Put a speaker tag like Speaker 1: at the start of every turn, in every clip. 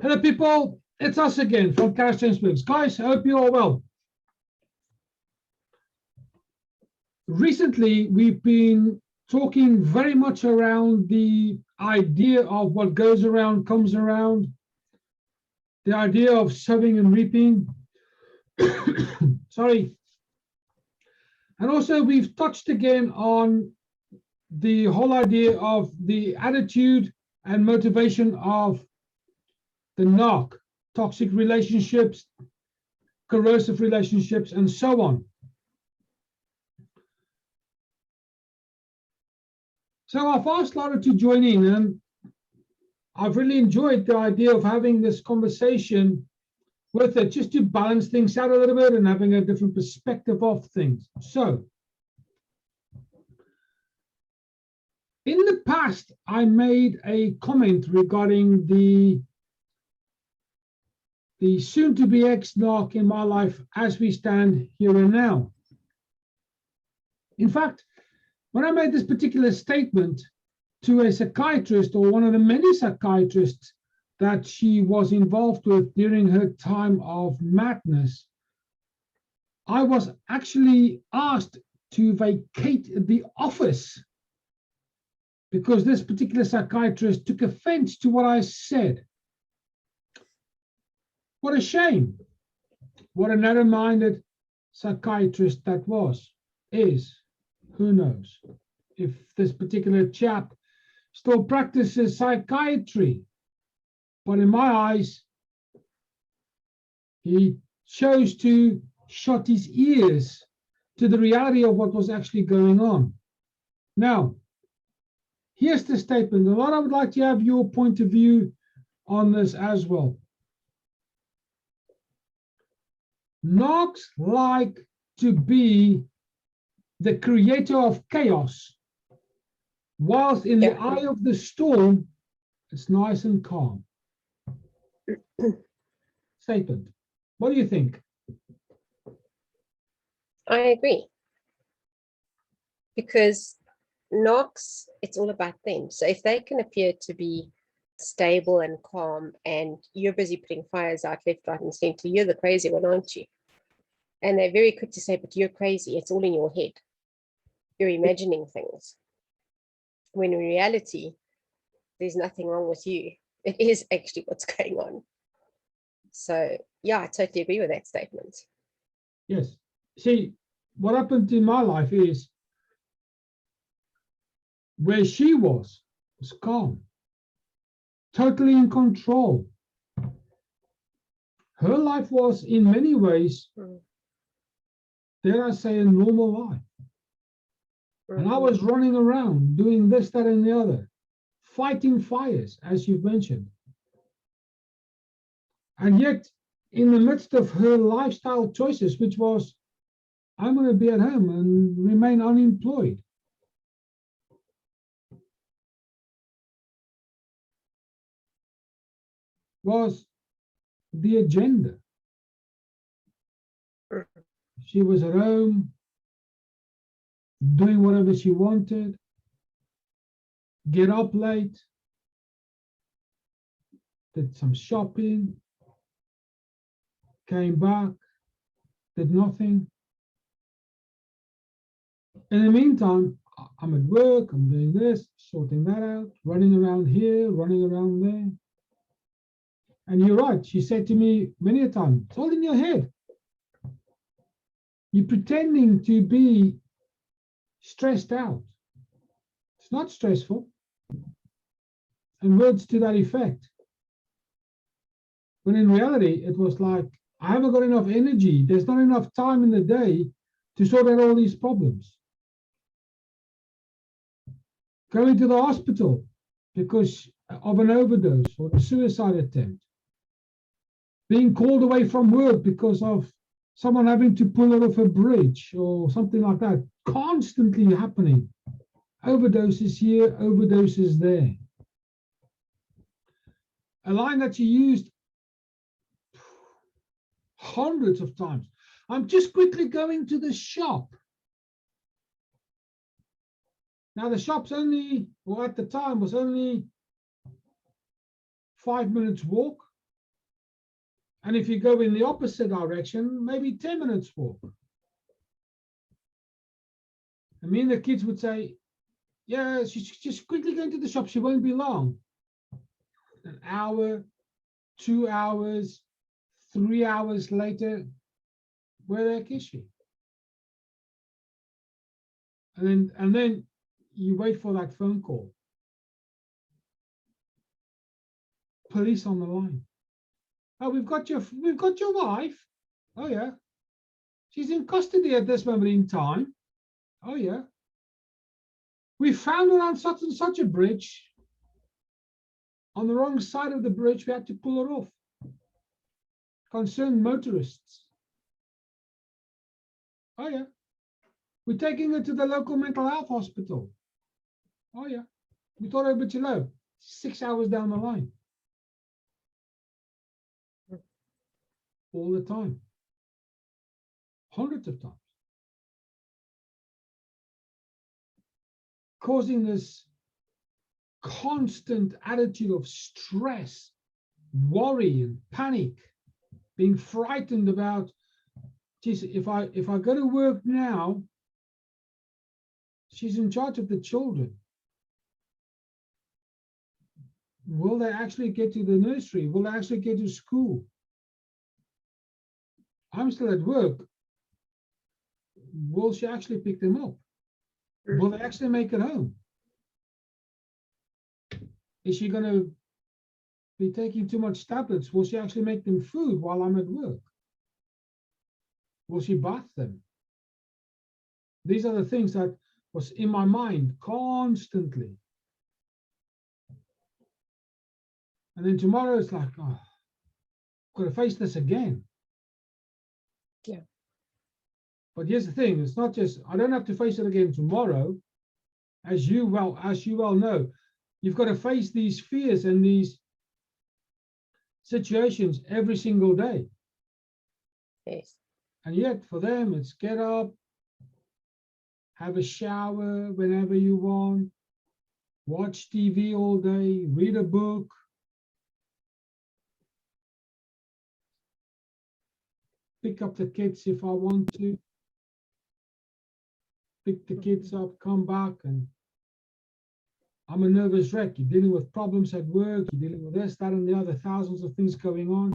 Speaker 1: Hello, people. It's us again from Kharischangeworks. Guys, I hope you're all well. Recently, we've been talking very much around the idea of what goes around comes around, the idea of sowing and reaping. Sorry. And also, we've touched again on the whole idea of the attitude and motivation of the Narc, toxic relationships, corrosive relationships, and so on. So I've asked Lara to join in, and I've really enjoyed the idea of having this conversation with her, just to balance things out a little bit and having a different perspective of things. So, in the past, I made a comment regarding the soon-to-be ex-Narc in my life as we stand here and now. In fact, when I made this particular statement to a psychiatrist, or one of the many psychiatrists that she was involved with during her time of madness, I was actually asked to vacate the office because this particular psychiatrist took offense to what I said. What a shame. What a narrow-minded psychiatrist that is. Who knows if this particular chap still practices psychiatry. But in my eyes, he chose to shut his ears to the reality of what was actually going on. Now, here's the statement. And I would like to have your point of view on this as well. Narcs like to be the creator of chaos, whilst in the eye of the storm, it's nice and calm. Statement. What do you think?
Speaker 2: I agree. Because Narcs, it's all about them. So if they can appear to be stable and calm, and you're busy putting fires out left, right, and center, you're the crazy one, aren't you? And they're very quick to say, but you're crazy. It's all in your head. You're imagining things. When in reality, there's nothing wrong with you. It is actually what's going on. So, yeah, I totally agree with that statement.
Speaker 1: Yes. See, what happened in my life is where she was calm, totally in control. Her life was, in many ways, dare I say, a normal life. And I was running around doing this, that, and the other, fighting fires, as you've mentioned. And yet, in the midst of her lifestyle choices, which was, I'm going to be at home and remain unemployed. Was the agenda. She was at home, doing whatever she wanted, get up late, did some shopping, came back, did nothing. In the meantime, I'm at work, I'm doing this, sorting that out, running around here, running around there. And you're right, she said to me many a time, it's all in your head. You're pretending to be stressed out. It's not stressful. And words to that effect. When in reality, it was like, I haven't got enough energy. There's not enough time in the day to sort out all these problems. Going to the hospital because of an overdose or a suicide attempt. Being called away from work because of someone having to pull her off a bridge or something like that. Constantly happening. Overdoses here, overdoses there. A line that she used hundreds of times. I'm just quickly going to the shop. Now the shop's only, or at the time was only 5 minutes walk, And if you go in the opposite direction, maybe 10 minutes walk. I mean, the kids would say, yeah, she's just quickly going to the shop. She won't be long. An hour, 2 hours, 3 hours later, where the heck is she? And then you wait for that phone call. Police on the line. Oh, we've got your wife. Oh yeah. She's in custody at this moment in time. Oh yeah. We found her on such and such a bridge. On the wrong side of the bridge, we had to pull her off. Concerned motorists. Oh yeah. We're taking her to the local mental health hospital. Oh yeah. We thought her a bit low. 6 hours down the line. All the time. Hundreds of times. Causing this constant attitude of stress, worry, and panic, being frightened about, geez, if I go to work now, she's in charge of the children. Will they actually get to the nursery? Will they actually get to school? I'm still at work. Will she actually pick them up? Will they actually make it home? Is she going to be taking too much tablets? Will she actually make them food while I'm at work? Will she bath them? These are the things that was in my mind constantly. And then tomorrow it's like, oh, I've got to face this again.
Speaker 2: Yeah.
Speaker 1: But here's the thing, it's not just, I don't have to face it again tomorrow. As you well know, you've got to face these fears and these situations every single day.
Speaker 2: Yes.
Speaker 1: And yet for them, it's get up, have a shower whenever you want, watch TV all day, read a book. Pick up the kids if I want to. Pick the kids up, come back, and I'm a nervous wreck. You're dealing with problems at work, you're dealing with this, that, and the other, thousands of things going on.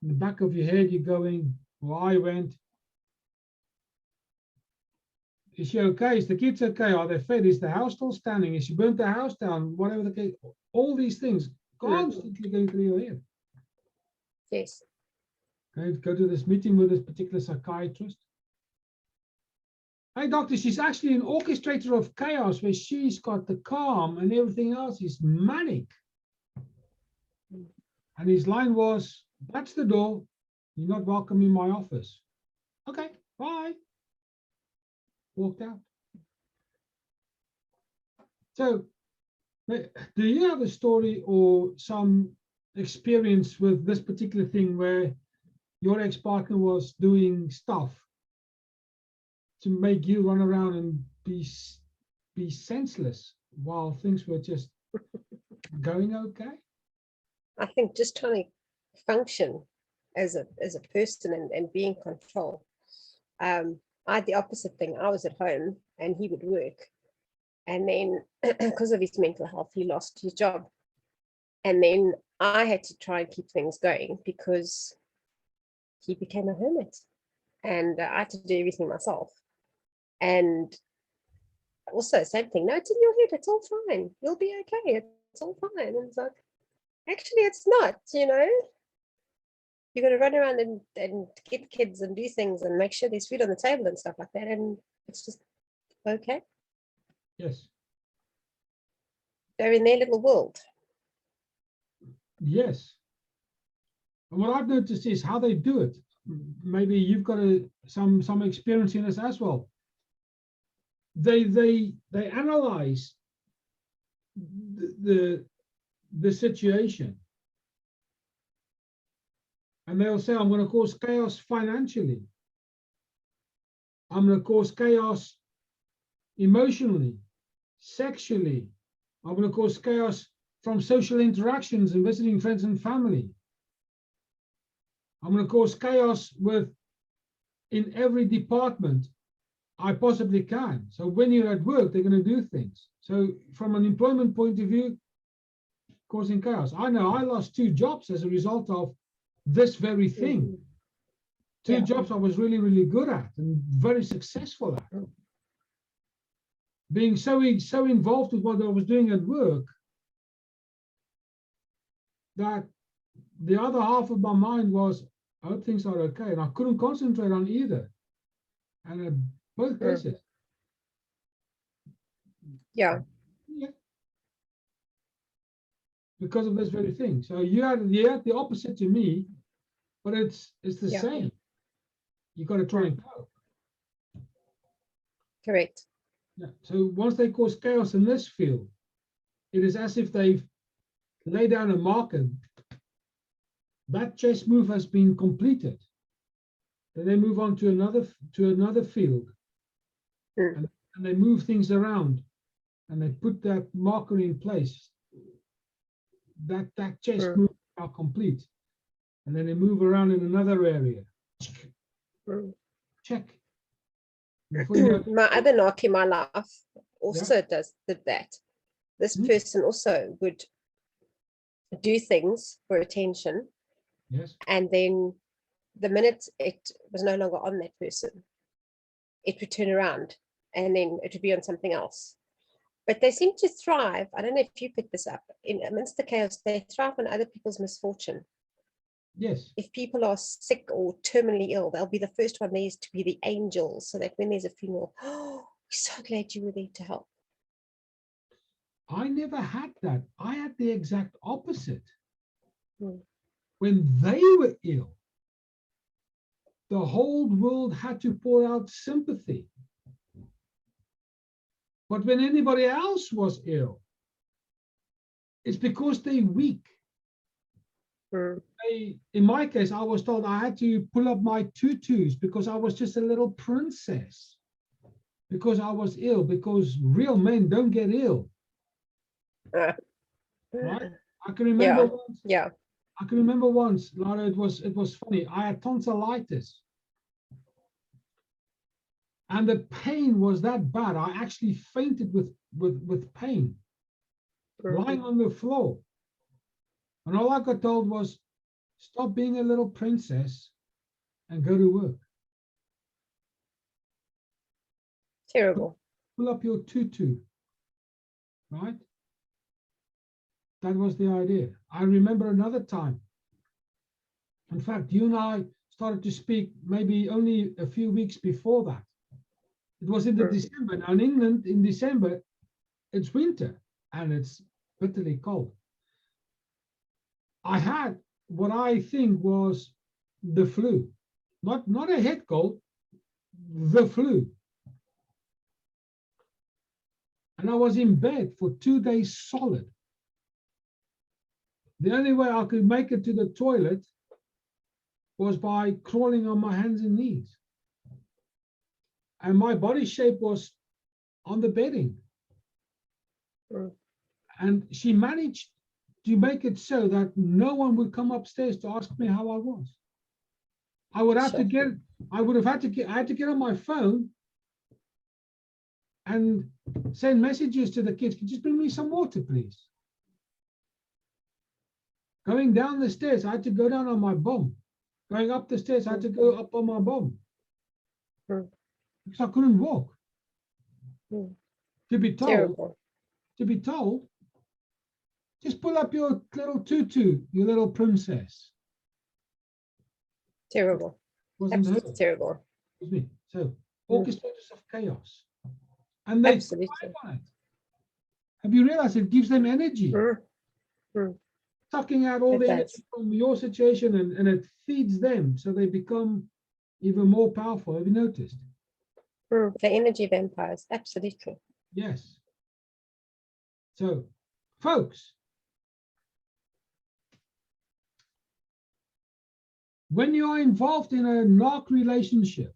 Speaker 1: In the back of your head, you're going, well, I went. Is she okay? Is the kids okay? Are they fed? Is the house still standing? Is she burnt the house down? Whatever the case, all these things constantly going through your head.
Speaker 2: Yes.
Speaker 1: Okay, go to this meeting with this particular psychiatrist. Hey, doctor, she's actually an orchestrator of chaos where she's got the calm and everything else is manic. And his line was, that's the door. You're not welcome in my office. Okay, bye. Walked out. So, do you have a story or some experience with this particular thing where your ex-partner was doing stuff to make you run around and be senseless while things were just going okay?
Speaker 2: I think just trying to function as a person and be in control. I had the opposite thing. I was at home and he would work. And then because of his mental health, he lost his job. And then I had to try and keep things going because he became a hermit. And I had to do everything myself. And also, same thing. No, it's in your head. It's all fine. You'll be okay. It's all fine. And it's like, actually, it's not, you know. You're going to run around and get kids and do things and make sure there's food on the table and stuff like that. And it's just okay.
Speaker 1: Yes.
Speaker 2: They're in their little world.
Speaker 1: Yes. And what I've noticed is how they do it. Maybe you've got some experience in this as well. They analyze the situation. And they'll say, I'm going to cause chaos financially. I'm going to cause chaos emotionally, sexually. I'm going to cause chaos from social interactions and visiting friends and family. I'm going to cause chaos in every department I possibly can. So when you're at work, they're going to do things. So from an employment point of view, causing chaos. I know I lost 2 jobs as a result of this very thing. 2 jobs I was really, really good at and very successful at. Being so involved with what I was doing at work that the other half of my mind was, I hope things are okay. And I couldn't concentrate on either. And both cases.
Speaker 2: Yeah.
Speaker 1: Because of this very thing. So you had the opposite to me, but it's the same. You got to try and cope.
Speaker 2: Correct.
Speaker 1: Yeah. So once they cause chaos in this field, it is as if they've laid down a marker. That chess move has been completed. Then they move on to another field, and they move things around, and they put that marker in place. That chess move are complete, and then they move around in another area. Check.
Speaker 2: My other narc in my life also did that. This person also would do things for attention.
Speaker 1: Yes.
Speaker 2: And then the minute it was no longer on that person, it would turn around and then it would be on something else. But they seem to thrive. I don't know if you picked this up. Amidst the chaos, they thrive on other people's misfortune.
Speaker 1: Yes.
Speaker 2: If people are sick or terminally ill, they'll be the first one there to be the angels, so that when there's a funeral, oh, we're so glad you were there to help.
Speaker 1: I never had that. I had the exact opposite. When they were ill, the whole world had to pour out sympathy. But when anybody else was ill, it's because they're weak. In my case, I was told I had to pull up my tutus because I was just a little princess. Because I was ill, because real men don't get ill. Right? I can remember once.
Speaker 2: Yeah.
Speaker 1: I can remember once, Lara, it was funny. I had tonsillitis. And the pain was that bad. I actually fainted with pain, lying on the floor. And all I got told was, stop being a little princess and go to work.
Speaker 2: Terrible.
Speaker 1: Pull up your tutu, right? That was the idea. I remember another time. In fact, you and I started to speak maybe only a few weeks before that. It was in December. Now in England, in December, it's winter and it's bitterly cold. I had what I think was the flu, not a head cold, the flu. And I was in bed for 2 days solid. The only way I could make it to the toilet was by crawling on my hands and knees. And my body shape was on the bedding. And she managed to make it so that no one would come upstairs to ask me how I was. I would have to get, I had to get on my phone and send messages to the kids. Could you just bring me some water, please? Going down the stairs, I had to go down on my bum. Going up the stairs, I had to go up on my bum. Because I couldn't walk. To be told, just pull up your little tutu, your little princess.
Speaker 2: Terrible. Absolutely terrible.
Speaker 1: Excuse me. So, orchestrators of chaos. And they thrive on it. Have you realized it gives them energy? Sucking out all the energy from your situation and it feeds them so they become even more powerful. Have you noticed?
Speaker 2: The energy vampires, absolutely.
Speaker 1: Yes. So, folks, when you are involved in a narc relationship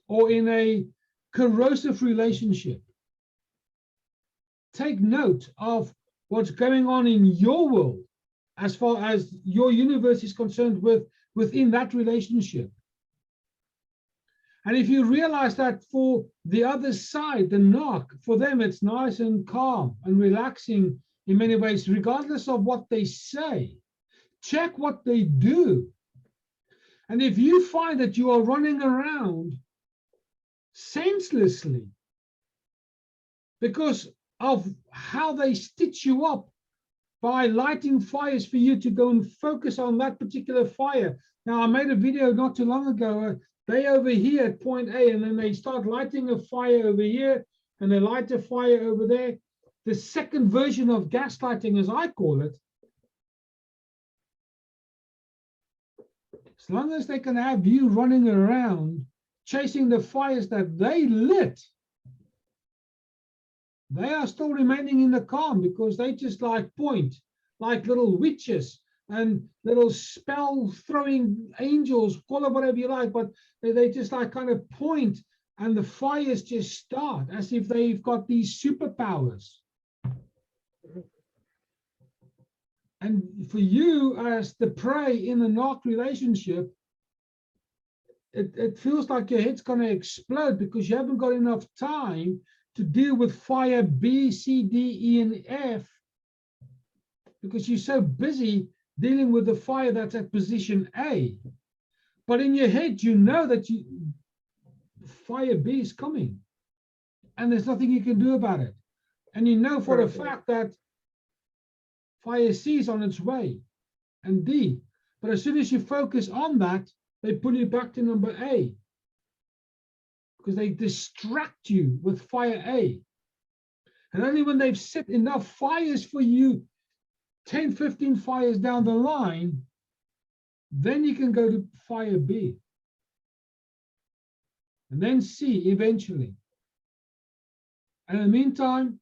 Speaker 1: or in a corrosive relationship, take note of what's going on in your world as far as your universe is concerned with within that relationship. And if you realize that for the other side, the Narc, for them, it's nice and calm and relaxing in many ways, regardless of what they say. Check what they do. And if you find that you are running around senselessly because of how they stitch you up by lighting fires for you to go and focus on that particular fire. Now, I made a video not too long ago. They over here at point A, and then they start lighting a fire over here, and they light a fire over there. The second version of gaslighting, as I call it, as long as they can have you running around chasing the fires that they lit, they are still remaining in the calm, because they just like point like little witches and little spell throwing angels, call it whatever you like, but they just like kind of point, and the fires just start as if they've got these superpowers. And for you as the prey in the Narc relationship, it feels like your head's going to explode, because you haven't got enough time to deal with fire B, C, D, E, and F, because you're so busy dealing with the fire that's at position A. But in your head, you know that fire B is coming, and there's nothing you can do about it. And you know for a fact that fire C is on its way, and D. But as soon as you focus on that, they pull you back to number A, because they distract you with fire A. And only when they've set enough fires for you, 10, 15 fires down the line, then you can go to fire B. And then C eventually. And in the meantime,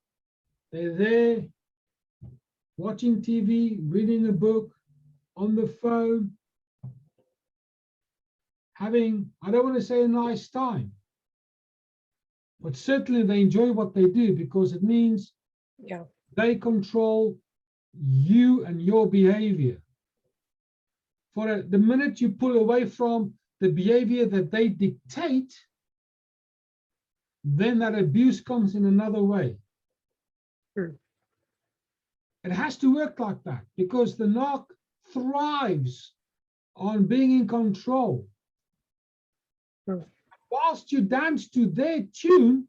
Speaker 1: they're there watching TV, reading a book, on the phone, having, I don't want to say a nice time, but certainly they enjoy what they do, because it means they control you and your behavior. For the minute you pull away from the behavior that they dictate, then that abuse comes in another way. It has to work like that, because the Narc thrives on being in control. Whilst you dance to their tune,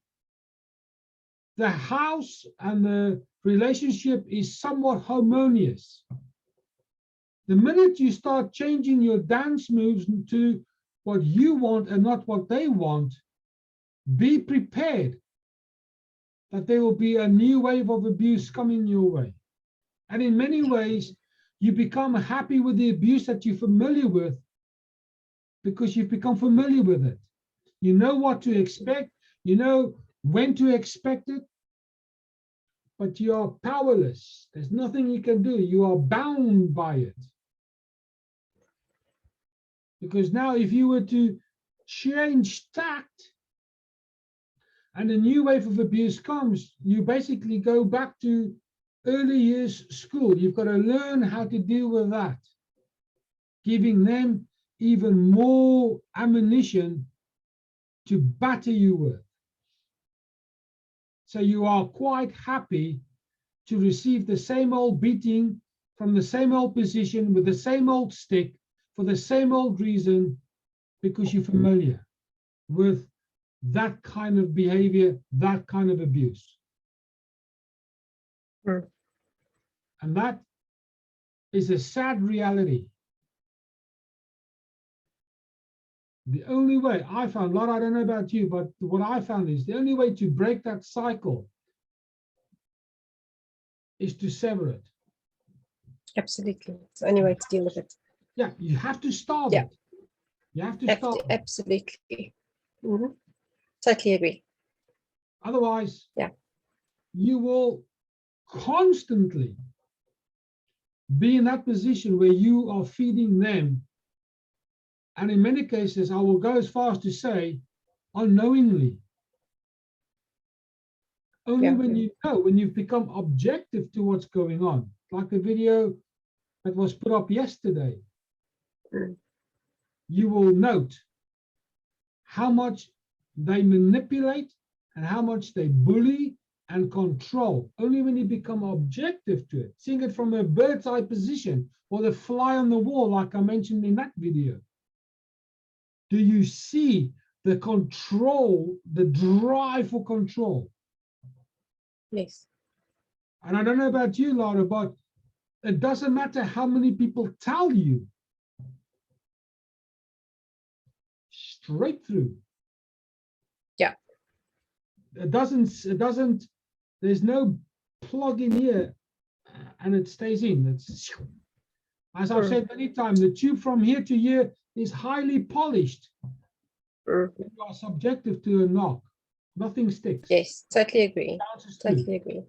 Speaker 1: the house and the relationship is somewhat harmonious. The minute you start changing your dance moves to what you want and not what they want, be prepared that there will be a new wave of abuse coming your way. And in many ways, you become happy with the abuse that you're familiar with, because you've become familiar with it. You know what to expect, you know when to expect it, but you are powerless. There's nothing you can do. You are bound by it. Because now if you were to change tact and a new wave of abuse comes, you basically go back to early years school. You've got to learn how to deal with that, giving them even more ammunition to batter you with. So you are quite happy to receive the same old beating from the same old position with the same old stick for the same old reason, because you're familiar with that kind of behavior, that kind of abuse. And that is a sad reality. The only way I found, Lara, I don't know about you, but what I found is the only way to break that cycle is to sever it.
Speaker 2: Absolutely. It's the only way to deal with it.
Speaker 1: Yeah, you have to starve it. You have to starve it.
Speaker 2: Absolutely. Totally agree.
Speaker 1: Otherwise, you will constantly be in that position where you are feeding them. And in many cases, I will go as far as to say, unknowingly. Only when you know, when you've become objective to what's going on, like the video that was put up yesterday. you will note how much they manipulate and how much they bully and control. Only when you become objective to it, seeing it from a bird's eye position or the fly on the wall, like I mentioned in that video, do you see the control, the drive for control?
Speaker 2: Yes.
Speaker 1: And I don't know about you, Lara, but it doesn't matter how many people tell you. Straight through.
Speaker 2: Yeah.
Speaker 1: It doesn't, there's no plug in here and it stays in. It's, as I've said many times, the tube from here to here is highly polished. You are subjective to a knock. Nothing sticks.
Speaker 2: Yes, totally agree. Totally agree.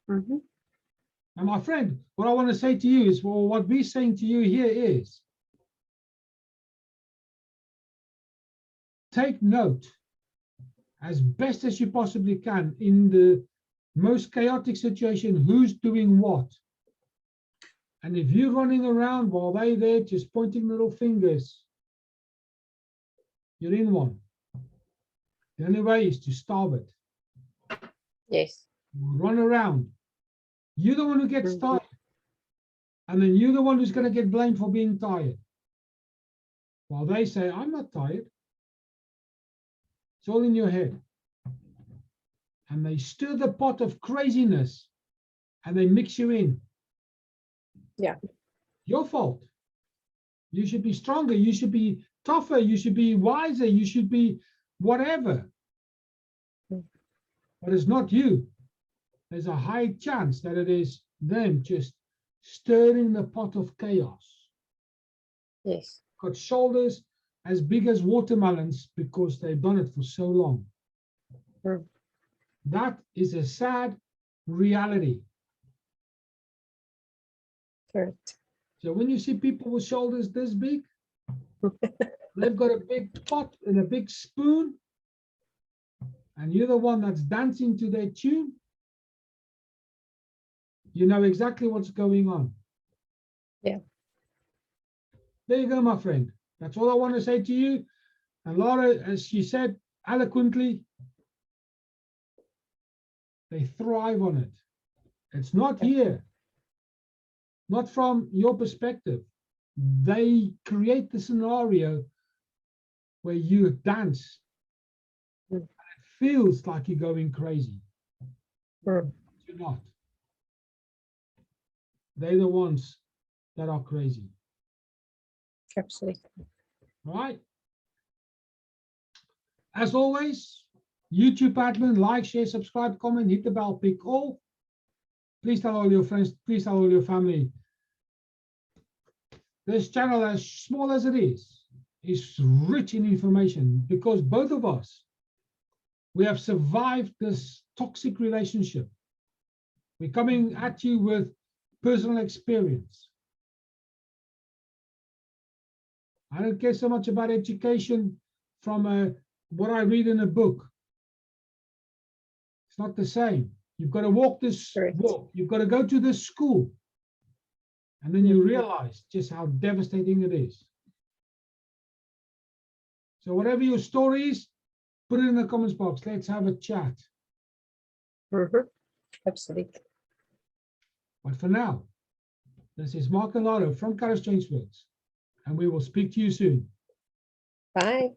Speaker 1: And my friend, what I want to say to you is, well, what we're saying to you here is, take note as best as you possibly can in the most chaotic situation, who's doing what. And if you're running around while they're there just pointing little fingers, you're in one. The only way is to starve it.
Speaker 2: Yes.
Speaker 1: Run around. You're the one who gets tired. And then you're the one who's going to get blamed for being tired. While they say, I'm not tired. It's all in your head. And they stir the pot of craziness and they mix you in.
Speaker 2: Yeah.
Speaker 1: Your fault. You should be stronger. You should be tougher. You should be wiser. You should be whatever. But it's not you. There's a high chance that it is them just stirring the pot of chaos.
Speaker 2: Yes.
Speaker 1: Got shoulders as big as watermelons because they've done it for so long. That is a sad reality.
Speaker 2: Correct.
Speaker 1: So when you see people with shoulders this big, they've got a big pot and a big spoon, and you're the one that's dancing to their tune, you know exactly what's going on.
Speaker 2: Yeah.
Speaker 1: There you go, my friend. That's all I want to say to you. And Lara, as she said eloquently, they thrive on it. It's not here, not from your perspective. They create the scenario where you dance. And it feels like you're going crazy. You're not. They're the ones that are crazy.
Speaker 2: Absolutely.
Speaker 1: All right. As always, YouTube admin, like, share, subscribe, comment, hit the bell, pick all. Please tell all your friends, please tell all your family. This channel, as small as it is rich in information because both of us, we have survived this toxic relationship. We're coming at you with personal experience. I don't care so much about education from what I read in a book. It's not the same. You've got to walk this walk. You've got to go to this school. And then you realize just how devastating it is. So whatever your story is, put it in the comments box. Let's have a chat.
Speaker 2: Absolutely.
Speaker 1: But for now, this is Mark and Lara from Kharischangeworks, and we will speak to you soon.
Speaker 2: Bye.